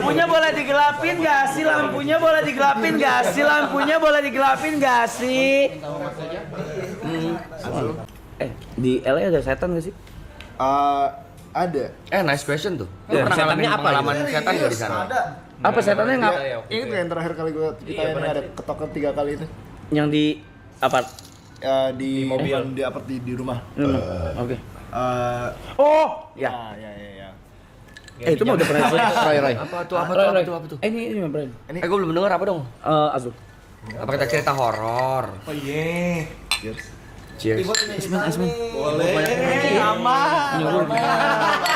lampunya boleh digelapin gak sih? Lampunya boleh digelapin gak sih? Lampunya boleh digelapin gak sih? Di LA ada setan gak sih? Ada. Nice question tuh. Lu Ya, pernah ngalamin setannya apa pengalaman gitu? setan nggak di sana? Ada. Apa setannya nggak? Ini tuh yang terakhir kali gue ceritain ada ketokan 3 kali itu. Yang di apa? Di mobil, di rumah. Oke. Oh, Ya. ya. Itu mah udah pernah cerita. Roy. Apa tuh? Ini Bren. Gue belum dengar apa dong? Azul. Apa kita cerita horor? Oh iya. Cheers. Boleh. Aman.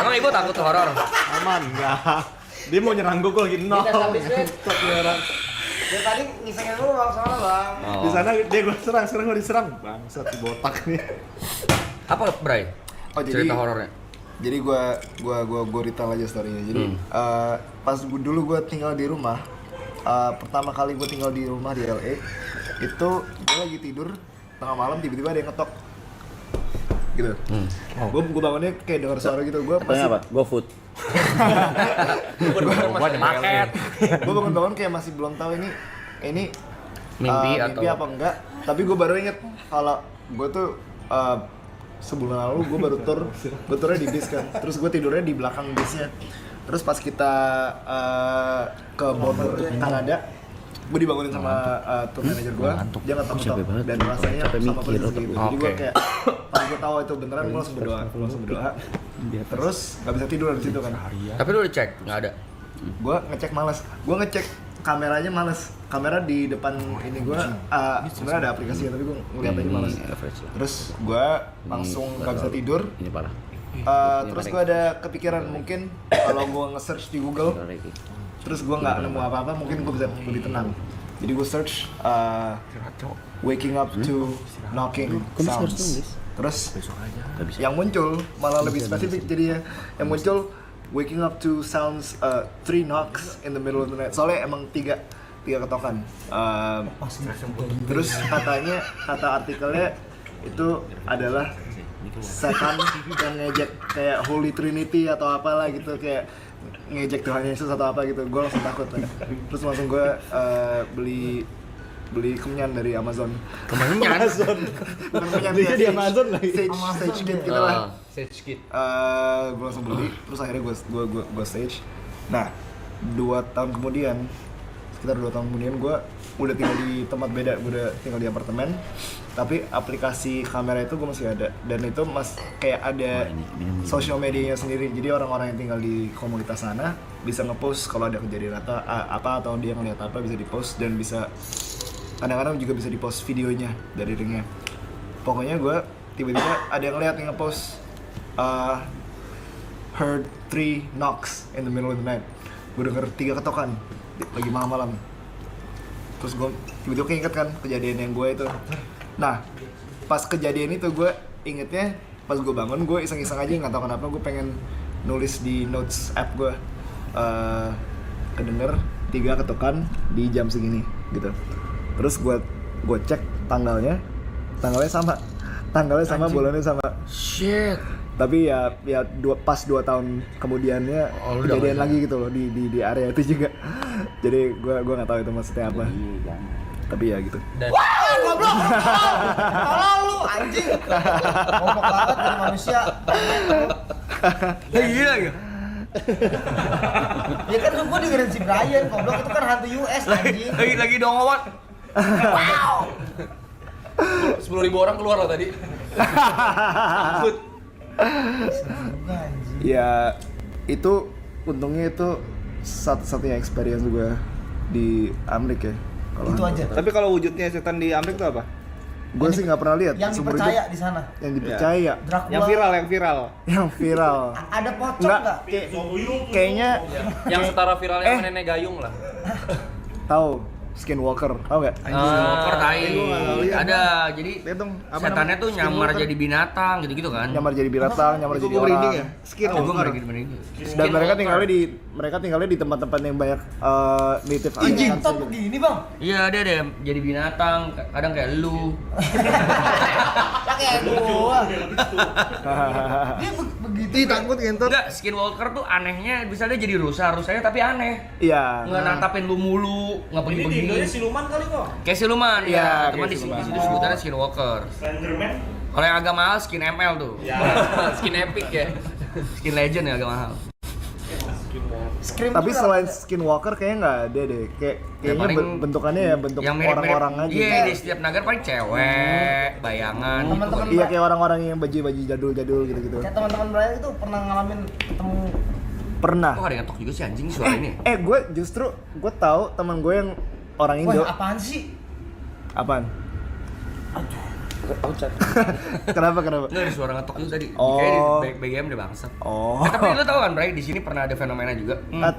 Emang ibu takut horor? Aman enggak? Dia mau nyerang gue lagi nol. Dia tadi ngisengin dulu bang soalnya bang. Di sana dia gue serang, sekarang gue diserang. Bangsat di botak nih. Apa, Bray? Oh jadi Cerita horornya? Jadi gue retail aja storynya. Jadi pas dulu gue tinggal di rumah, pertama kali gue tinggal di rumah di LA, itu gue lagi tidur tengah malam tiba-tiba ada yang ngetok, gitu. Gue bangunnya kayak dengar suara gitu. Gue Katanya apa? GoFood. Gua ada market. Gue bangun kayak masih belum tahu ini Mimpi mimpi atau apa enggak. Tapi gue baru inget kalau gue tuh sebulan lalu gue baru turnya di bis kan. Terus gue tidurnya di belakang bisnya. Terus pas kita ke Boulder, Kanada, gue dibangunin sama tour manager gue. Dia ngetok-ngetok dan rasanya sama persis gitu. Jadi gue kayak pas gue tahu itu beneran, gue langsung berdoa. Terus nggak bisa tidur di situ kan. Tapi lu udah cek? Nggak ada? Gue ngecek males. Gue ngecek kameranya males. Kamera di depan ini gue sebenarnya ada aplikasinya tapi gue ngeliat aja males. Terus gue langsung nggak bisa tidur. Ini parah. Terus gue ada kepikiran mungkin kalau gue nge-search di Google, terus gue nggak nemu apa-apa, mungkin gue bisa lebih tenang. Jadi gue search waking up to knocking sounds. Terus yang muncul malah lebih spesifik jadinya. Yang muncul waking up to sounds 3 knocks in the middle of the night. Soalnya emang tiga ketokan. Terus kata artikelnya itu adalah setan yang ngejek kayak Holy Trinity atau apalah gitu, kayak ngejek Tuhan Yesus atau apa gitu. Gue langsung takut kan. Terus langsung gue beli kemenyan dari Amazon. Bukan kemenyan Belinya di Amazon lagi. Sage kit gitu lah. Sage kit. Gue langsung beli. Terus akhirnya gue stage. Nah, 2 tahun kemudian, sekitar 2 tahun kemudian gue udah tinggal di tempat beda. Gue udah tinggal di apartemen. Tapi aplikasi kamera itu gue masih ada, dan itu kayak ada social medianya sendiri. Jadi orang-orang yang tinggal di komunitas sana bisa ngepost kalau ada kejadian apa atau dia ngeliat apa bisa dipost, dan bisa kadang-kadang juga bisa dipost videonya dari ringnya. Pokoknya gue tiba-tiba ada yang ngeliat yang ngepost heard 3 knocks in the middle of the night. Gue denger 3 ketokan lagi malam-malam. Terus gue tiba-tiba keinget kan kejadian yang gue itu. Nah, pas kejadian itu gue ingetnya pas gue bangun, gue iseng-iseng aja nggak tahu kenapa gue pengen nulis di notes app gue kedenger 3 ketukan di jam segini gitu. Terus gue cek tanggalnya sama bulannya sama. Shit. Tapi pas 2 tahun kemudiannya kejadian lagi gitu loh di area itu juga. Jadi gue nggak tahu itu maksudnya apa. Tapi ya gitu. Goblok. Tolong lu anjing. Goblok banget dari manusia. Gila ya. Ya kan gua dengerin si Brian, goblok itu kan hantu US anjing. Lagi dongowat. Wow. 10.000 orang keluar loh tadi. Ya itu untungnya itu satu-satunya experience gue di Amerika ya. Itu aja. Tapi kalau wujudnya setan di Amerika itu apa? Gue sih nggak pernah lihat. Yang seumur dipercaya hidup. di sana. Yang dipercaya. Dracula. Yang viral. Yang viral. Ada pocong Nggak, enggak? kayaknya Yang setara viralnya sama Nenek Gayung lah. tahu. Skinwalker, tau gak? Skinwalker tai. gua nggak tahu, lihat, Ada, jadi Lihat dong, apa setannya namanya? tuh nyamar Skinwalker. jadi binatang gitu-gitu kan. Nyamar jadi binatang, nyamar Itu jadi gua merinding orang. ya. Gue Skinwalker. merinding. Dan mereka tinggalnya di tempat-tempat yang banyak native Anjing, aliens top gitu. begini bang. Iya, dia ada yang jadi binatang, kadang kayak lu. Ya kayak gua. Dia begitu. Ih, takut ngentot. Enggak, Skinwalker tuh anehnya bisa dia jadi rusanya tapi aneh. Iya. Nggak natapin lu mulu, nggak Ini di begini-begini. Indonya siluman kali kok. Kayak siluman, Iya, ya. kayak Cuman di siluman. situ sebutannya Skinwalker. Slenderman. Kalau yang agak mahal skin ML tuh. Ya. Skin epic ya. Skin legend ya agak mahal. Scream Tapi tuh selain kenapa? Skinwalker kayaknya nggak ada deh. Kayaknya paling bentukannya ya bentuk yang mirip-mirip orang-orang aja. Iya, di setiap negara paling cewek, bayangan gitu. Teman-teman Iya kayak orang-orang yang baju-baju jadul-jadul gitu-gitu. Kayak teman-teman Brian itu pernah ngalamin ketemu Pernah. Kok ada yang ngetok juga sih anjing suara ini? Gue tahu teman gue yang orang Indo. wah apaan sih? Apaan? Kenapa? Nggak ada suara ngetok itu tadi. Oh. Kayaknya di BGM deh bangsa. Oh. Tapi lu tahu kan, Bray, di sini pernah ada fenomena juga.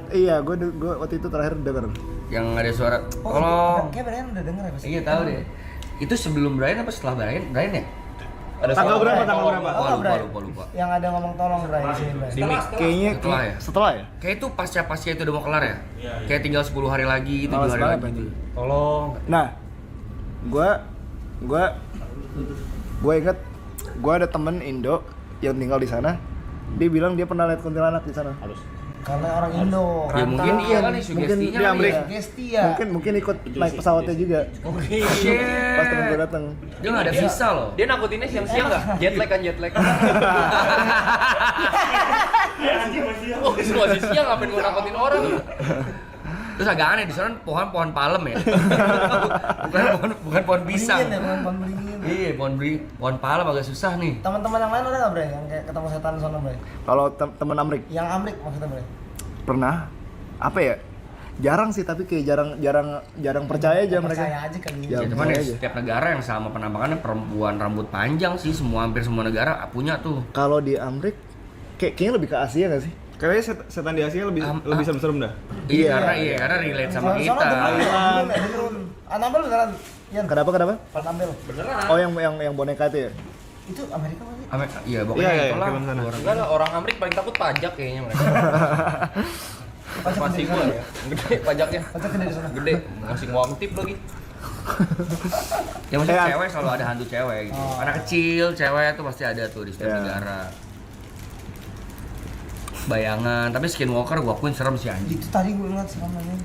Iya, gue waktu itu terakhir denger. Yang ada suara. Oh, Kalau kayak Brian udah denger ya pasti. iya tahu deh. Itu sebelum Brian apa setelah Brian? Brian ya? Ada Tanggal suara berapa? kayak Tanggal tolong. berapa? Oh, Brian. Lupa. Yang ada ngomong tolong Brian di sini Brian. Di mix. Kayaknya Setelah ya? setelah ya? Kayak itu pasca itu udah mau kelar ya? Iya. Kayak tinggal 10 hari lagi, 7 Males hari banget, lagi. anjing. Tolong. Nah, gue inget gue ada temen Indo yang tinggal di sana. Dia bilang dia pernah lihat kuntilanak di sana. Karena orang Indo. Ya mungkin iya kali Mungkin sugestinya dia kali Amerika. ya. Gesti ya. Mungkin ikut naik pesawatnya juga. Shit. Pas temen gue datang. Dia nggak ada visa loh. Dia nakutinnya siang-siang nggak? Jet lag kan jet lag. Oh, semua sih siang ngapain gua nakutin orang? Terus agak aneh di sana pohon palem ya. bukan pohon pisang. Beringin ya, pohon beringin. Iya, pohon palem agak susah nih. Teman-teman yang lain ada nggak Brian yang kayak ketemu setan sana Brian? Kalau temen Amrik Yang Amrik maksudnya Brian? pernah apa ya? Jarang sih tapi kayak jarang percaya aja mereka. Percaya aja kali Ya, Ya, cuman ya aja. setiap negara yang sama penampakannya perempuan rambut panjang sih, hampir semua negara punya tuh. Kalau di Amrik kayaknya lebih ke Asia nggak sih? Kayaknya setan di Asia lebih serem-serem dah. Iya, karena relate sama kita. Beneran. Anambel beneran. Yan. Kenapa? Anambel. Oh yang boneka itu ya? Itu Amerika masih. Iya, pokoknya Iya, itulah. film sana. Enggak lah, orang Amerika paling takut pajak kayaknya mereka. Masih gua ya. Gede pajaknya. Pajak gede di sana. Gede, ngasih ngongtip lagi. Ya maksudnya Eh, cewek selalu ada hantu cewek gitu. Anak kecil, cewek tuh pasti ada tuh di setiap Ya. negara. Bayangan, tapi Skinwalker gua akuin serem sih anjing. Itu tadi gue ngeliat serem namanya.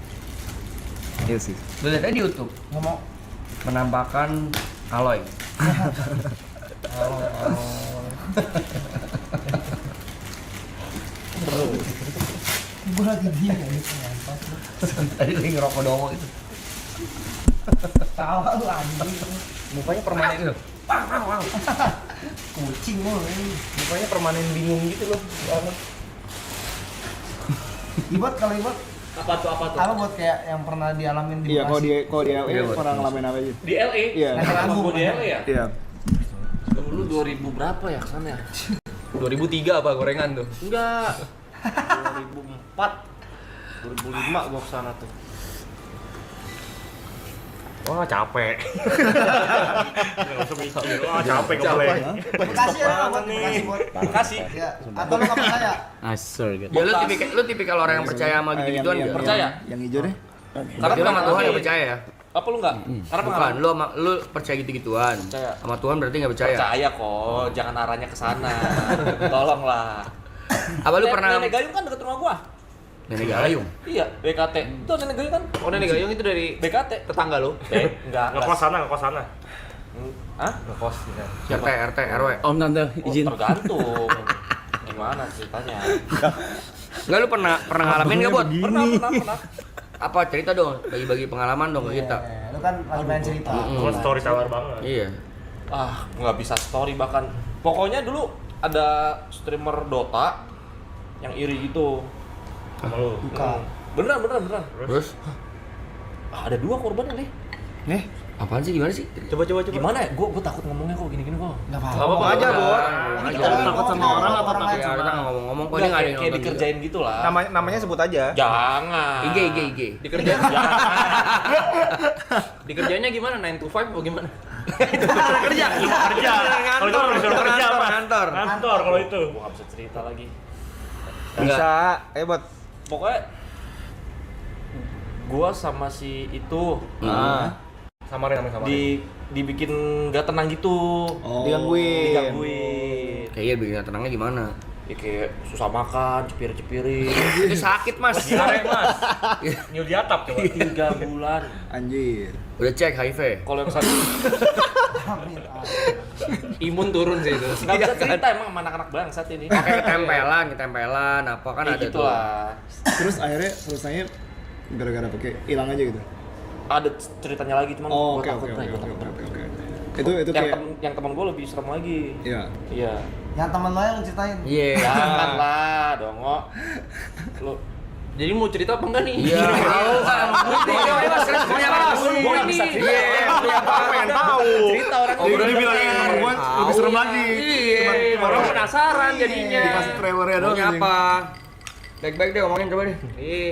Iya sih. Lu lihat aja di YouTube, Nggak mau. penampakan Aloy. Gue lagi diem ya gitu ngentot lu. Tadi lagi ngerokok doang itu. Tawa lu anjing. Mukanya permanen gitu. Kucing lu. Mukanya permanen bingung gitu loh. Ibot kalau Ibot Apa tuh? apa buat kayak yang pernah dialamin di Iya, kalau dia Iya, buat pernah ngalamin apa aja? Di LA. Iya. Naik lagu. Di LA ya? Iya. Dulu 2000 berapa ya kesana ya? 2003 apa gorengan tuh? Enggak. 2004. 2005 gua kesana tuh. Wah capek. Nggak usah mikir. Wah capek ngeplay. Bekasi ya, buat Bekasi buat. Bekasi. Ya, atau lu nggak percaya? Ya lu tipikal orang yang percaya sama gitu-gituan yang, nggak? Percaya? Yang hijau deh. Berarti lu sama Tuhan nggak percaya ya? Apa lu enggak? Karena Bukan, pengalaman. lu percaya gitu-gituan. Percaya. Sama Tuhan berarti nggak percaya. Percaya kok, jangan arahnya ke sana. Tolonglah. Apa lu pernah Nenek Gayung kan dekat rumah gua. Nenek Gayung? Iya, BKT. Itu Nenek Gayung kan? Oh, Nenek Gayung itu dari BKT. tetangga lu? Enggak. Ngekos sana. Hah? Ngekos. RT, RW. Om tante Oh, tergantung. Gimana ceritanya? Enggak, lu pernah ngalamin nggak, Bot? Pernah. Apa cerita dong, bagi-bagi pengalaman dong ke kita. Ya, lu kan lagi main cerita. Cuma story sabar banget. Iya. Ah, nggak bisa story bahkan. Pokoknya dulu ada streamer Dota yang iri gitu. Sama lu. Bukan. Beneran. Terus Ah, ada 2 korban nih. Apaan sih, gimana sih? Coba. Gimana ya? Gue takut ngomongnya kok gini-gini kok. Enggak apa-apa. Ngomong aja, Bor. Takut sama orang apa takut Ya, kita nggak ngomong-ngomong, kok ini Nggak, nggak ada yang kayak nonton dikerjain gitu lah. Namanya sebut aja. Jangan. juga. IG. Dikerjain. Dikerjanya gimana? 9 to 5 atau gimana? Kerja. Kalau itu disuruh kerja, Pak. Kantor kalau itu. Gue nggak bisa cerita lagi. Bisa. Buat Pokoknya gua sama si itu Samarin. dibikin nggak tenang gitu. Digangguin. Kayaknya bikin tenangnya gimana? Ya kayak susah makan, cepir-cepirin. Itu sakit, Mas. Diare, Mas. Nyul di atap coba. 3 bulan. Anjir. Udah cek HIV. Kalau yang satu Imun turun sih itu. nggak bisa cerita emang sama anak-anak bangsat ini. Oke, ketempelan, apa kan Kayak ada gitu tuh. lah. Terus akhirnya selesainya gara-gara pakai hilang aja gitu. Ada ceritanya lagi cuman Oh, gua oke. takut, Bray, gua takut. Itu kayak Yang teman gua lebih serem lagi. Iya. Iya. Yang teman lo yang ceritain. Iya. Janganlah, dongo. Lu Jadi mau cerita apa enggak nih? Iya. Tahu. Gua nggak bisa cerita. pengen tahu. Cerita orang Jadi dibilangin nomor gua lebih serem lagi. Iya. Orang penasaran jadinya. Dikasih trailernya doang. Maunya anjing. apa? Baik-baik deh ngomongin coba deh.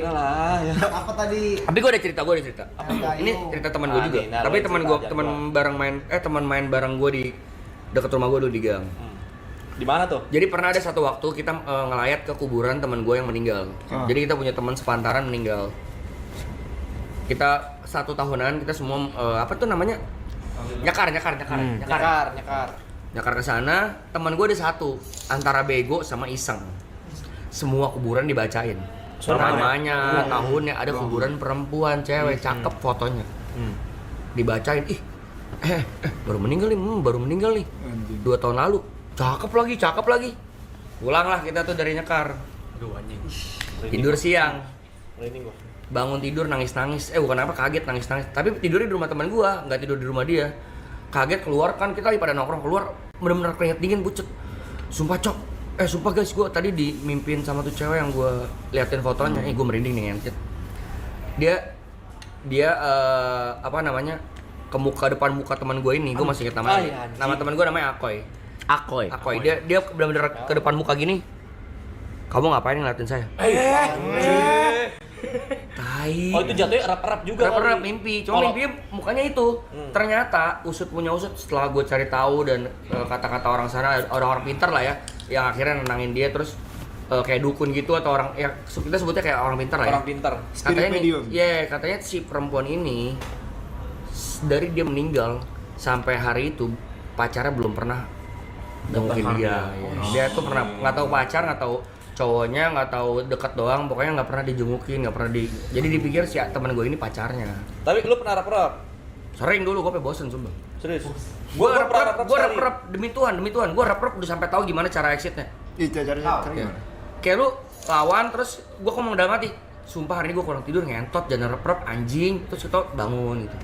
Udah lah ya. Apa tadi? Tapi gue ada cerita. Ini cerita teman gue juga. Nah, Tapi teman gue, cerita aja, teman bareng main bareng gue di dekat rumah gue dulu di gang. Di mana tuh? Jadi pernah ada satu waktu kita ngelayat ke kuburan teman gue yang meninggal. Jadi kita punya teman sepantaran meninggal. Kita 1 tahunan kita semua apa tuh namanya? Nyakar ke sana. Teman gue ada satu antara bego sama iseng. Semua kuburan dibacain. Namanya, tahunnya, ada kuburan perempuan, cewek, cakep fotonya. Dibacain, baru meninggal nih. 2 tahun lalu. Cakep lagi. Pulanglah kita tuh dari Nyekar. Aduh anjing. Tidur siang. Merinding gua. Bangun tidur nangis-nangis. Bukan apa, kaget nangis-nangis. Tapi tidurnya di rumah teman gua, nggak tidur di rumah dia. Kaget keluar kan, kita lagi pada nongkrong keluar, bener-bener keringet dingin pucet. Sumpah guys, gua tadi dimimpin sama tuh cewek yang gua liatin fotonya. Gua merinding nih ngentut. Dia apa namanya? Depan muka teman gue ini, gue masih ingat namanya. Nama teman gue namanya Akoy. Dia benar-benar ke depan muka gini. Kamu ngapain ngeliatin saya? Tai. Oh itu jatuhnya erap-erap juga. Erap mimpi. Cuma mimpinya mukanya itu. Ternyata usut setelah gue cari tahu dan kata-kata orang sana, orang-orang pintar lah ya, yang akhirnya nenangin dia terus kayak dukun gitu atau orang ya kita sebutnya kayak orang pintar lah ya. Orang pintar. Katanya medium. Katanya si perempuan ini dari dia meninggal sampai hari itu pacarnya belum pernah dengerin dia. Dia tuh pernah nggak tahu pacar, nggak tahu cowoknya, nggak tahu dekat doang, pokoknya nggak pernah dijengukin, nggak pernah jadi dipikir si teman gue ini pacarnya. Tapi lu pernah rap-rap? Sering dulu, gue bosen sumpah. Serius? Gue rap demi Tuhan, gue rap udah sampai tahu gimana cara exitnya. Iya, caranya Ya. Kayak lu lawan terus gue ngomong dalam hati, sumpah hari ini gue kurang tidur ngentot, jangan rap anjing, terus kita bangun gitu.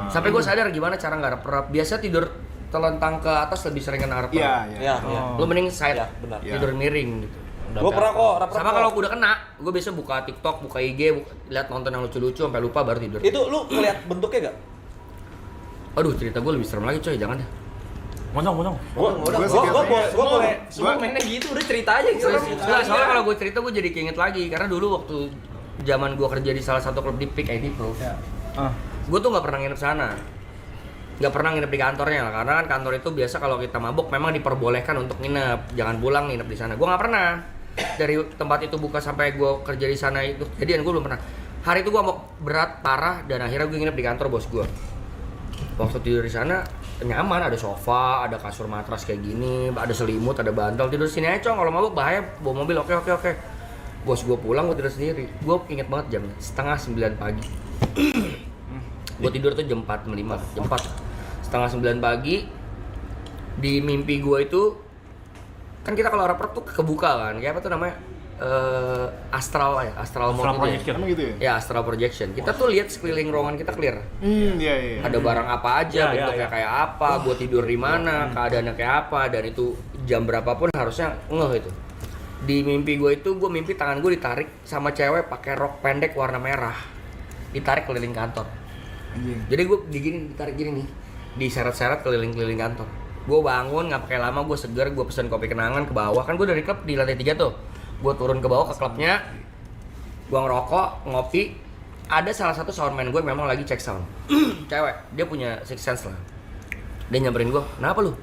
Sampai gue sadar gimana cara nggak rap. Biasa tidur telentang ke atas lebih sering kena rap. Iya. Lu mending side, Iya, benar. tidur miring gitu. Gue pernah kok rap-rap. Sama kalau udah kena, gue biasa buka TikTok, buka IG, lihat nonton yang lucu-lucu sampai lupa baru tidur. Itu lu ngeliat bentuknya gak? Aduh, cerita gue lebih serem lagi coy, jangan deh. Monong. Gua boleh. Semua mainnya gitu, udah cerita aja gitu. Soalnya kalau gue cerita gue jadi keinget lagi karena dulu waktu zaman gue kerja di salah satu klub di Peak IT Pro. Gue tuh nggak pernah nginep sana. Nggak pernah nginep di kantornya lah, karena kan kantor itu biasa kalau kita mabuk memang diperbolehkan untuk nginep, jangan pulang nginep di sana. Gue nggak pernah. Dari tempat itu buka sampai gue kerja di sana itu kejadian gue belum pernah. Hari itu gue mabuk berat parah dan akhirnya gue nginep di kantor bos gue. Waktu tidur di sana nyaman, ada sofa, ada kasur matras kayak gini, ada selimut, ada bantal, tidur sini aja cong. Kalau mabuk bahaya bawa mobil. Oke. Bos gue pulang, gue tidur sendiri. Gue inget banget jamnya 8:30 pagi. Gue tidur tuh jam 4:05, jam 4 7:30 pagi. Di mimpi gue itu kan kita kalau rap tuh kebuka kan, kayak apa tuh namanya astral mode gitu ya. Emang gitu ya? Ya astral projection. Kita tuh lihat sekeliling ruangan kita clear. Iya. Ada barang apa aja, Ya, bentuknya ya. kayak apa, gua tidur di mana, keadaannya kayak apa, dan itu jam berapapun harusnya ngeh itu. Di mimpi gue itu, gue mimpi tangan gue ditarik sama cewek pakai rok pendek warna merah, ditarik keliling kantor. Anjing. Jadi gue ditarik gini nih, diseret-seret keliling-keliling kantor. Gue bangun nggak pakai lama, gue seger, gue pesen kopi kenangan ke bawah. Kan gue dari klub di lantai 3 tuh. Gue turun ke bawah ke klubnya, gue ngerokok, ngopi. Ada salah satu soundman gue memang lagi cek sound. Cewek, dia punya six sense lah. Dia nyamperin gue, kenapa lu?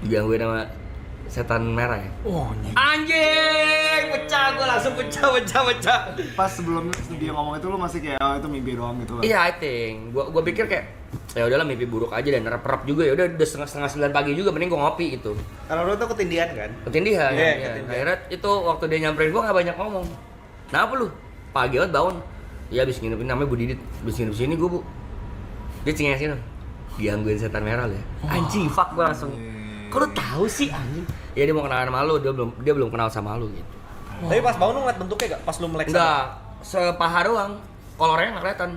Digangguin sama setan merah ya? Oh, Anjing, pecah, gue langsung pecah. Pas sebelum dia ngomong itu lu masih kayak itu mimpi doang gitu kan. Iya, I think. Gua pikir kayak ya udahlah mimpi buruk aja dan rep juga ya udah setengah 9 pagi juga mending gua ngopi gitu. Kalau lu tuh ketindihan kan? Ketindihan. Iya, ya. ketindihan. Akhirnya itu waktu dia nyamperin gua nggak banyak ngomong. Kenapa lu? Pagi banget bangun. Ya abis nginepin namanya Bu Didit. Abis nginep sini gua Bu. Dia cengengesin. Gangguin setan merah lu ya. Anjing, fuck gua langsung. Kok lu tahu sih anjing? Ya dia mau kenalan sama lu, dia belum kenal sama lu gitu. Tapi pas bangun lu ngeliat bentuknya gak? Pas lu melek Enggak, sepaha doang. Kolornya nggak kelihatan.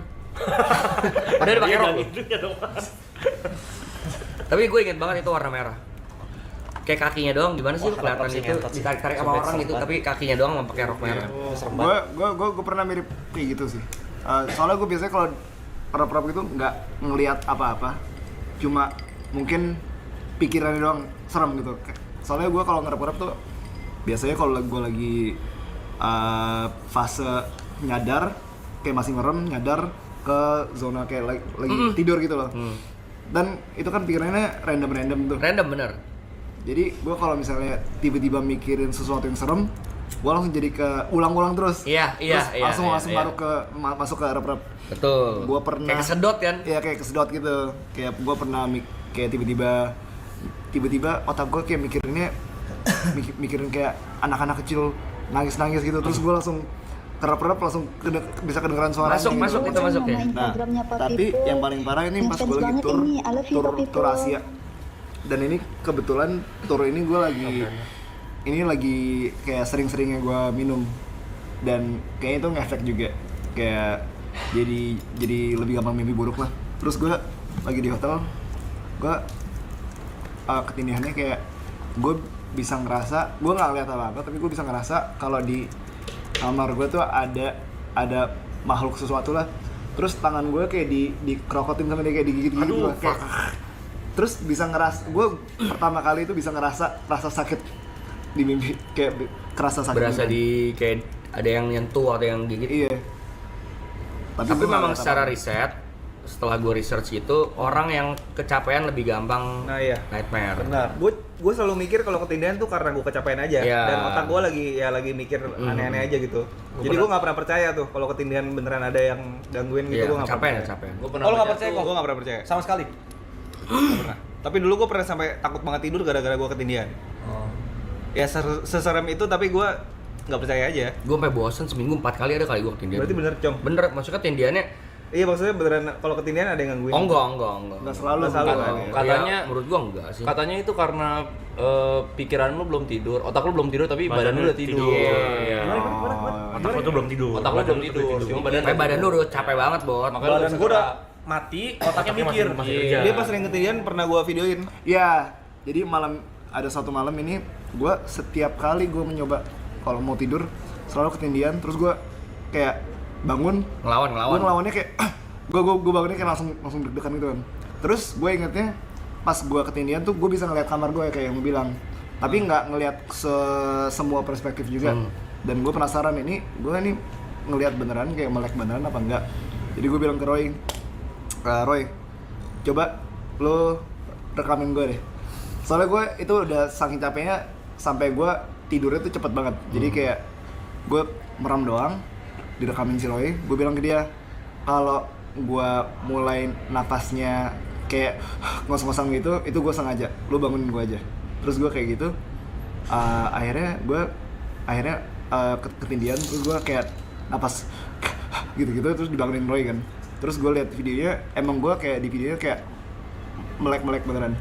Padahal dia pakai rok. Tapi gue inget banget itu warna merah. Kayak kakinya doang gimana sih lu kelihatan itu ditarik-tarik sama orang gitu, tapi kakinya doang mau pakai rok merah. Gue pernah mirip kayak gitu sih. Soalnya gue biasanya kalau rap-rap gitu nggak ngelihat apa-apa, cuma mungkin pikirannya doang serem gitu. Soalnya gue kalau ngerap-ngerap tuh biasanya kalau gue lagi fase nyadar, kayak masih merem, nyadar ke zona kayak lagi tidur gitu loh. Dan itu kan pikirannya random tuh. Random bener. Jadi gue kalau misalnya tiba-tiba mikirin sesuatu yang serem, gue langsung jadi ke ulang-ulang terus. Iya. Langsung baru masuk ke rap-rap. Betul. Gue pernah kayak kesedot kan? Iya kayak kesedot gitu. Kayak gue pernah kayak tiba-tiba otak gue kayak mikirin kayak anak-anak kecil nangis gitu. Terus gue langsung kerap-kerap langsung bisa kedengeran suaranya. Masuk itu masuk ya. Nah, tapi yang paling parah ini pas gue lagi tur Asia. Dan ini kebetulan tour ini gue lagi kayak sering-seringnya gue minum, dan kayaknya itu ngefek juga, kayak jadi lebih gampang mimpi buruk lah. Terus gue lagi di hotel, gue ketindihannya kayak gue bisa ngerasa, gue nggak ngeliat apa-apa tapi gue bisa ngerasa kalau di kamar gue tuh ada makhluk sesuatu lah. Terus tangan gue kayak dikerokotin sama dia, kayak digigit gitu lah. Terus bisa ngeras, gue pertama kali itu bisa ngerasa rasa sakit di mimpi, kayak kerasa sakit. Berasa di kayak ada yang nyentuh atau yang gigit. Iya. Tapi memang secara riset, setelah gue research itu orang yang kecapean lebih gampang nightmare. Benar. Gue selalu mikir kalau ketindihan tuh karena gue kecapean aja. Dan otak gue lagi mikir aneh-aneh aja gitu. Jadi gue nggak pernah percaya tuh kalau ketindihan beneran ada yang gangguin gitu. Gue nggak percaya. Kecapean. Lo nggak percaya kok? Gue nggak pernah percaya. Sama sekali. Nggak pernah. Tapi dulu gue pernah sampai takut banget tidur gara-gara gue ketindihan. Ya seserem itu, tapi gue nggak percaya aja. Gue sampai bosen seminggu 4 kali ada kali gue ketindihan. Berarti bener, Cong? Bener, maksudnya ketindihannya. Iya, maksudnya beneran kalau ketindihan ada yang gangguin. Oh enggak. Nggak selalu kan? Katanya menurut gua enggak sih. Katanya itu karena pikiran lu belum tidur, otak lu belum tidur tapi badan lu udah tidur. Iya. Otak lu tuh belum tidur. Otak lu belum tidur, cuma Badan lu udah capek banget, Bot. Makanya Badan gue udah mati, otaknya mikir. masih kerja. Dia pas sering ketindihan pernah gue videoin. Ya, jadi ada satu malam ini gue setiap kali gue mencoba kalau mau tidur selalu ketindihan, terus gue kayak bangun Ngelawan. gue ngelawannya kayak gue bangunnya kayak langsung deg-degan gitu kan. Terus gue ingetnya pas gue ketindihan tuh gue bisa ngeliat kamar gue kayak yang bilang, tapi nggak ngeliat semua perspektif juga. Dan gue penasaran ini gue ngeliat beneran kayak melek beneran apa enggak. Jadi gue bilang ke Roy, coba lo rekamin gue deh. Soalnya gue itu udah saking capeknya sampai gue tidurnya tuh cepet banget. Jadi kayak gue meram doang, direkamin si Roy. Gue bilang ke dia, kalau gue mulai napasnya kayak ngos-ngosan gitu, itu gue sengaja, lu bangunin gue aja. Terus gue kayak gitu, akhirnya ketindihan, terus gue kayak napas gitu-gitu, terus dibangunin Roy kan. Terus gue lihat videonya, emang gue kayak di videonya kayak melek beneran.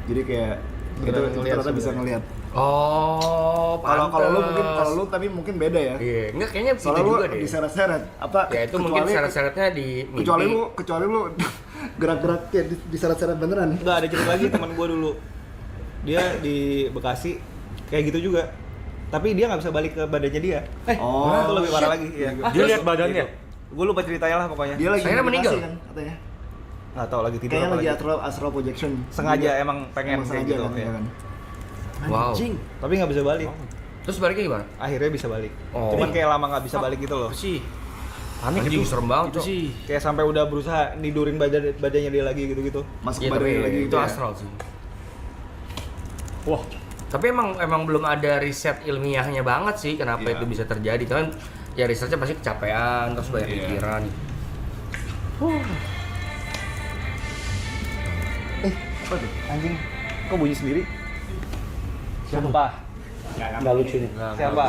Jadi kayak itu ternyata bisa ngelihat. Oh, Kalau lu tapi mungkin beda ya. Iya, enggak kayaknya Soalnya gitu lu juga deh. diseret-seret apa? Ya itu mungkin seret-seretnya di mimpi. Kecuali lu gerak-gerak kayak diseret-seret beneran. Enggak, ada cerita lagi teman gue dulu. Dia di Bekasi kayak gitu juga. Tapi dia nggak bisa balik ke badannya dia. Oh, itu lebih parah lagi. Ya. Dia lihat badannya. Gue lupa ceritanya lah pokoknya. Dia lagi Akhirnya meninggal? meditasi kan katanya. Nggak tahu lagi tidur Kayaknya apa lagi lagi. astral projection. Sengaja emang pengen Emang kayak sengaja gitu. kan, Ya. ya kan. Wow. Tapi nggak bisa balik. Terus baliknya gimana? Akhirnya bisa balik. Oh. Cuman kayak lama nggak bisa balik gitu loh. sih. Panik itu serem banget, Cok. Kayak sampai udah berusaha nidurin badannya dia lagi gitu-gitu. Masuk Iya, badan tapi lagi itu gitu ya. astral sih. Wah, Tapi emang belum ada riset ilmiahnya banget sih kenapa Iya. itu bisa terjadi. Kan ya risetnya pasti kecapean terus banyak Iya. pikiran. Apa tuh? Anjing. Kok bunyi sendiri? Siapa? nggak lucu nih. Siapa?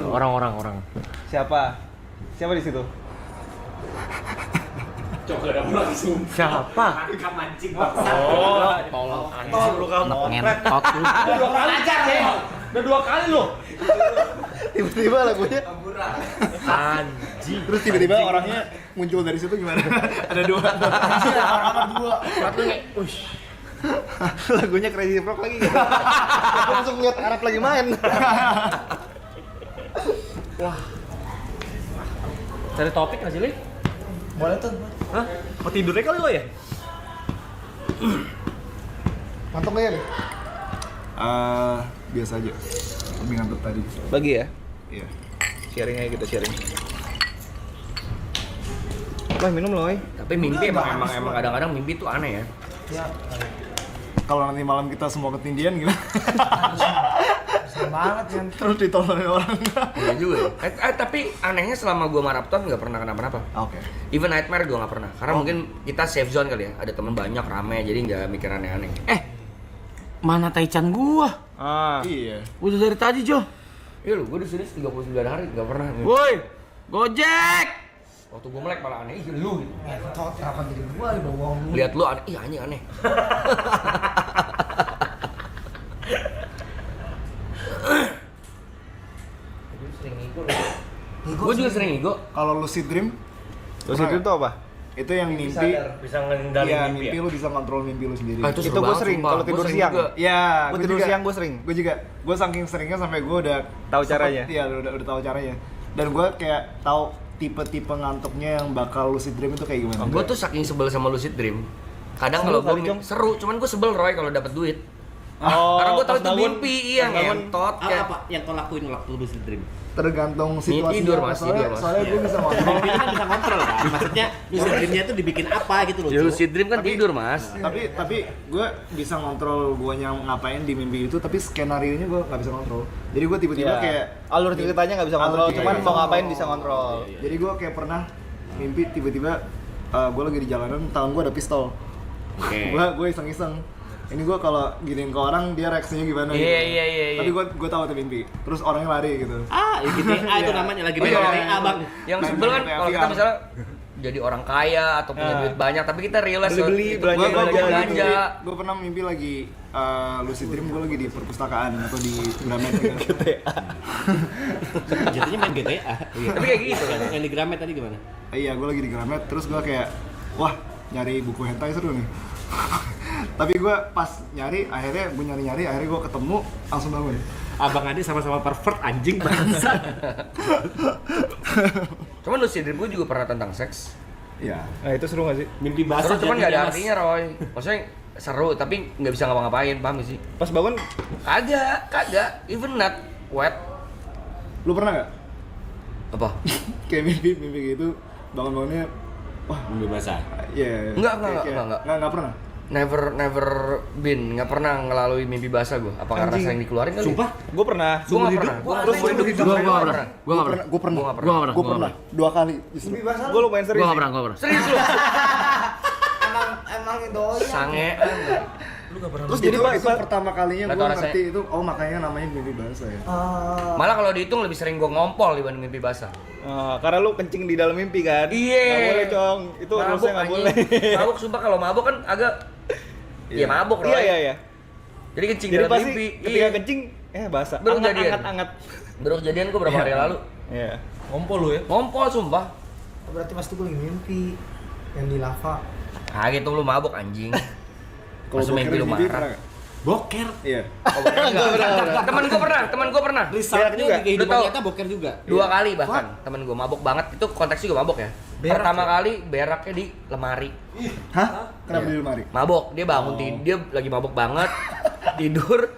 Orang. Siapa? Siapa di situ? Siapa? Oh, tolong anjing lu kamu. Ngentot lu. Udah 2 kali lo. Tiba-tiba lagunya Anjing. terus tiba-tiba orangnya muncul dari situ gimana? Ada dua. Lagunya Crazy Frog lagi gitu. Aku langsung lihat Arab lagi main. Cari topik nggak sih, Li? Boleh tuh. Hah? Mau tidurnya kali lo ya? Ngantuk nggak ya? Deh? Biasa aja. Lebih ngantuk tadi. Bagi ya? Iya. Sharing aja kita sharing. Wah, minum loh, Oy. Tapi mimpi emang kadang-kadang mimpi tuh aneh ya. Kalau nanti malam kita semua ketindian gimana? Serem banget kan. Terus ditolongin orang. Iya juga ya. Tapi anehnya selama gua maraton nggak pernah kenapa-napa. Oke. Even nightmare gua nggak pernah. Karena mungkin kita safe zone kali ya. Ada teman banyak, rame, jadi nggak mikir aneh-aneh. Mana Taichan gua? Ah. Iya. Udah dari tadi, Jo. Iya lu, gua di sini 39 hari nggak pernah. Woi, Gojek. Waktu gua melek malah aneh, ih lu. Ngentot, kenapa jadi gua di bawah? Lihat lu aneh, ih anjing aneh. Gue juga sering ego. Kalau lucid dream, Lucid dream itu apa? itu yang mimpi. Bisa ngendalin Iya, mimpi mimpi ya? lu bisa kontrol mimpi lu sendiri. Ah, itu Itu seru gua banget, sering, sumpah. kalau Gua tidur sering siang. juga. Iya, Gua tidur siang gua sering. Gue juga. Gue saking seringnya sampai gue udah Tahu caranya? Iya, udah tahu caranya. Dan gue kayak tahu tipe-tipe ngantuknya yang bakal lucid dream itu kayak gimana. Gue tuh saking sebel sama lucid dream. Kadang Seru kalau gue kali, Jong. seru, cuman gue sebel Roy kalau dapat duit. Oh, Karena gue tahu pas itu bangun, mimpi, iya pas bangun. ngentot kayak. Apa yang kau lakuin waktu lucid dream? Tergantung situasinya. Tidur, Mas, soalnya, tidur, Mas. soalnya gue bisa kontrol. Mimpi kan bisa kontrol kan? Maksudnya lucid dreamnya itu dibikin apa gitu loh. Ya Cuk. lucid dream kan Tapi- tidur mas. tapi gue bisa ngontrol guanya ngapain di mimpi itu, tapi skenario nya gue nggak bisa kontrol. Jadi gue tiba-tiba Iya. kayak alur ceritanya nggak bisa Alur kontrol, ceritanya cuman nggak mau bisa ngapain kontrol. bisa kontrol. Jadi gue kayak pernah mimpi tiba-tiba gue lagi di jalanan, tangan gue ada pistol. Oke. Gue iseng-iseng. Ini gue kalau giniin ke orang dia reaksinya gimana? Iya, gitu. iya, iya, iya. Tapi gue tahu itu mimpi. Terus orangnya lari gitu. Ah, ya GTA itu Iya. namanya lagi Oh, main iya. GTA bang. Yang Main sebel kan GTA kalau kita VR. misalnya jadi orang kaya atau punya Ah. duit banyak, tapi kita realize Beli-beli, itu belanja, gua belanja. Gue pernah mimpi lagi lucid dream, gue lagi di perpustakaan atau di Gramet gitu. Jadinya main GTA. Iya. Tapi kayak gitu kan. Yang di Gramet tadi gimana? Iya, gue lagi di Gramet, terus gue kayak, wah nyari buku hentai seru nih. Tapi gue pas nyari, akhirnya gue ketemu, langsung bangun. Abang Adi sama-sama pervert anjing bangsa. Cuman lucid dream gue juga pernah tentang seks. Iya. Nah itu seru nggak sih? Mimpi Seru basah cuman nggak ada jadinya, Mas. artinya Roy. Maksudnya seru tapi nggak bisa ngapa-ngapain, paham gak sih? Pas bangun Kagak, even not wet. Lu pernah nggak? Apa? Kayak mimpi gitu, bangun-bangunnya, wah, Mimpi basah. iya. Enggak pernah. Never been, nggak pernah ngelalui mimpi basah gue. Apa karena Anjing. sering dikeluarin kali? Sumpah? gue pernah. Gue nggak pernah. Terus gue hidup Gua nggak pernah. Gue pernah. Gua nggak pernah. Gue pernah. 2 kali. Justru. Gue lumayan serius. Gua sih. nggak pernah. Serius lu? Emang doyan. Sangean. Terus Jadi, jadi Pak, itu pertama kalinya Nggak gue tahu ngerti itu, oh makanya namanya mimpi basah ya. Malah kalau dihitung lebih sering gue ngompol dibanding mimpi basah. Karena lu kencing di dalam mimpi kan? Iya. Nggak boleh cong, itu harusnya nggak boleh. Mabuk sumpah, kalau mabuk kan agak Iya mabuk Roy. Iya. Jadi kencing Jadi dalam pasti mimpi. ketika Iya. kencing, basah. Baru jadian. Anget. Baru kejadian gue berapa hari lalu. Iya. Ngompol lu ya? Ngompol sumpah. Berarti pasti gue lagi mimpi yang di lava. Ah gitu lu mabuk anjing. Kalau Masuk mimpi lu boker marah. pernah nggak? Boker. Iya. Oh, boker enggak. Temen gue pernah. Resultnya juga. di kehidupan Lu tahu? nyata boker juga. 2 kali bahkan. Temen gue mabuk banget. Itu konteksnya juga mabuk ya. Pertama kali beraknya di lemari. Hah? Kenapa di lemari? Mabok, dia bangun dia lagi mabok banget, tidur,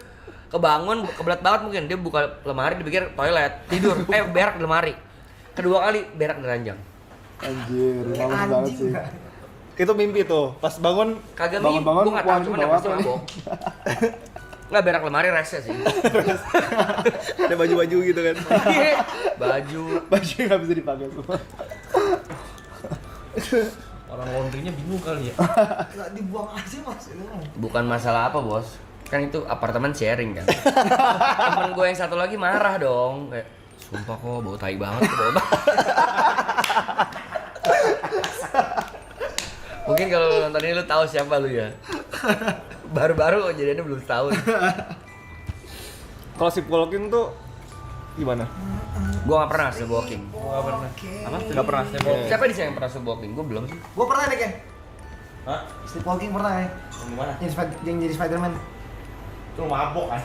kebangun, kebelat banget mungkin dia buka lemari dipikir toilet, tidur, berak di lemari. Kedua kali berak di ranjang. Anjir, males banget sih. Itu mimpi tuh. Pas bangun Kagak mimpi, Bangun-bangun, gue nggak tahu wah, cuman ini yang bawa pasti apa nih? mabok. Nggak berak lemari rese sih. ada baju-baju gitu kan. Baju. Baju nggak bisa dipakai semua. Orang laundrynya bingung kali ya. Nggak dibuang aja mas itu mah. Bukan masalah apa bos, kan itu apartemen sharing kan. Temen gue yang satu lagi marah dong, kayak sumpah kok bau tai banget, bau banget. Mungkin kalau lu nonton ini lu tahu siapa lu ya. Baru-baru kejadiannya belum setahun. Kalau sleepwalking tuh gimana? Gua nggak pernah sleepwalking. Gak pernah. Apa? Gak pernah sleepwalking. Siapa di sini yang pernah sleepwalking? Gua belum sih. Gua pernah deh Ken. Hah? Sleepwalking pernah ya. Gimana? Yang jadi Spiderman. Itu mabok kan.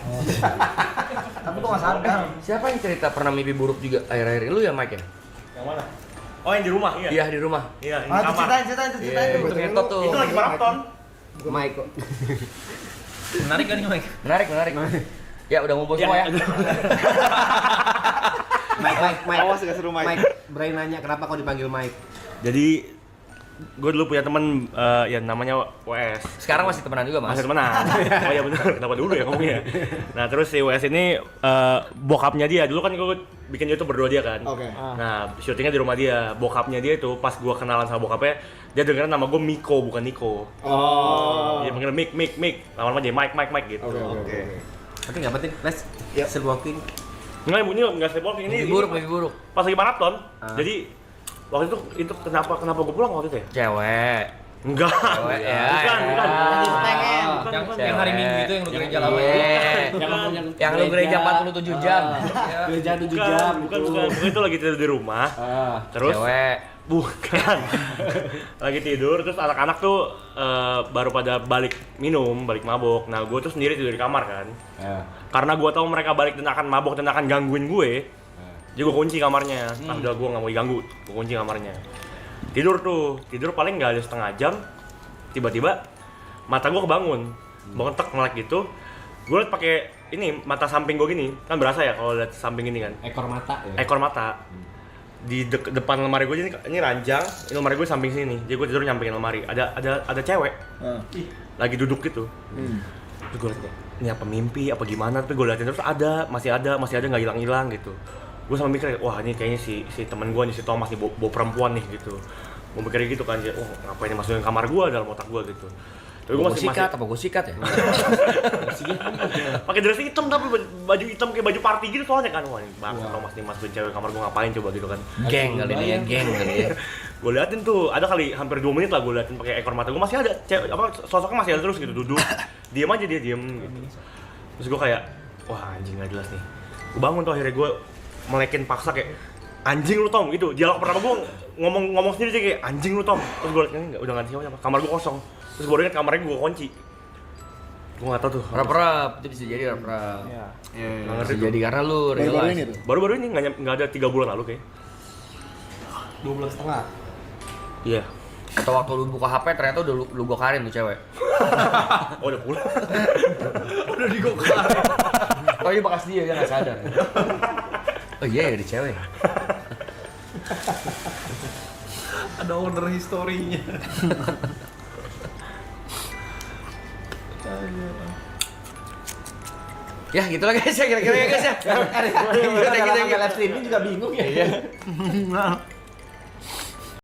Tapi gua nggak sadar. Siapa yang cerita pernah mimpi buruk juga akhir-akhir ini? Lu ya Mike ya? Yang mana? Oh yang di rumah, iya. Iya di rumah. Iya, di Ah, itu kamar. ceritain. Itu ngetot tuh. Itu lagi maraton. Mike kok. Menarik kan nih, Mike? Menarik. Ya udah ngumpul semua ya. Mike. Awas gak seru Mike. Bray nanya kenapa kau dipanggil Mike? Jadi gue dulu punya teman yang namanya WS. Sekarang masih temenan juga mas. Masih temenan. Oh iya benar. Kenapa dulu ya ngomongnya? Nah terus si WS ini bokapnya dia dulu kan gue bikin YouTube berdua dia kan. Oke. Nah syutingnya di rumah dia. Bokapnya dia itu pas gue kenalan sama bokapnya dia dengerin nama gue Miko bukan Niko. Oh. Dia manggil Mik. Lama-lama jadi Mike gitu. Oke. Tapi nggak penting, Les. Sleepwalking. Enggak, ini enggak sleepwalking ini. Mimpi buruk. Pas lagi maraton. Jadi waktu itu kenapa gue pulang waktu itu ya? Cewek. Enggak. Cewek ya. Bukan. Yang hari Minggu itu yang lu gereja lama Yang lu gereja 47 jam. Gereja 7 Bukan, jam. bukan. Itu lagi tidur di rumah. Terus Cewek. bukan. Lagi tidur terus anak-anak tuh baru pada balik mabok. Nah, gue tuh sendiri tidur di kamar kan. Karena gue tahu mereka balik dan akan mabok dan akan gangguin gue. Jadi gue kunci kamarnya. Udah gue nggak mau diganggu. Gue kunci kamarnya. Tidur paling nggak ada setengah jam. Tiba-tiba mata gue kebangun. Bangun tek melek gitu. Gue liat pakai ini mata samping gue gini. Kan berasa ya kalau liat samping ini kan. Ekor mata ya. Ekor mata. Di depan lemari gue ini ranjang, ini lemari gue samping sini. Jadi gue tidur nyampingin lemari. Ada cewek. Lagi duduk gitu. Terus gue liat, ini apa mimpi apa gimana? Tapi gue liatin terus masih ada nggak hilang gitu. Gue sama mikir, wah ini kayaknya si teman gue nih si Thomas nih bawa perempuan nih gitu. Gue mikir gitu kan, oh ngapain ini masukin kamar gue dalam otak gue gitu. Tapi gue masih gue sikat ya? pakai dress hitam tapi baju hitam kayak baju party gitu soalnya kan. Wah ini bangsa Thomas nih masukin cewek kamar gue ngapain coba gitu kan. Geng kali ini ya, geng kali ya. Gue liatin tuh, ada kali hampir 2 menit lah gue liatin pakai ekor mata gue masih ada cewek apa sosoknya masih ada terus gitu duduk. Diam aja dia gitu. Terus gue kayak wah anjing gak jelas nih. Gue bangun tuh akhirnya gue melekin paksa kayak anjing lu Tom gitu. Dialog pertama gue ngomong sendiri aja kayak anjing lu Tom. Terus gue liat udah gak ada siapa. Kamar gue kosong. Terus gue inget kamarnya gue kunci. Gue gak tau tuh. Rap-rap, itu bisa jadi rap-rap. Iya. Nggak ngerti Bisa tuh. jadi karena lu Baru-baru ini realize. tuh. Baru-baru ini nggak ada 3 bulan lalu kayak. 2 bulan setengah. Iya. Atau waktu lu buka HP ternyata udah lu gokarin tuh cewek. Oh udah pulang. Udah digokarin. Oh iya bekas dia nggak sadar. Oh iya ya di cewek. Ada owner historinya. Ya gitu lah guys ya kira-kira ya guys ya. Kita live streaming juga bingung ya. Iya.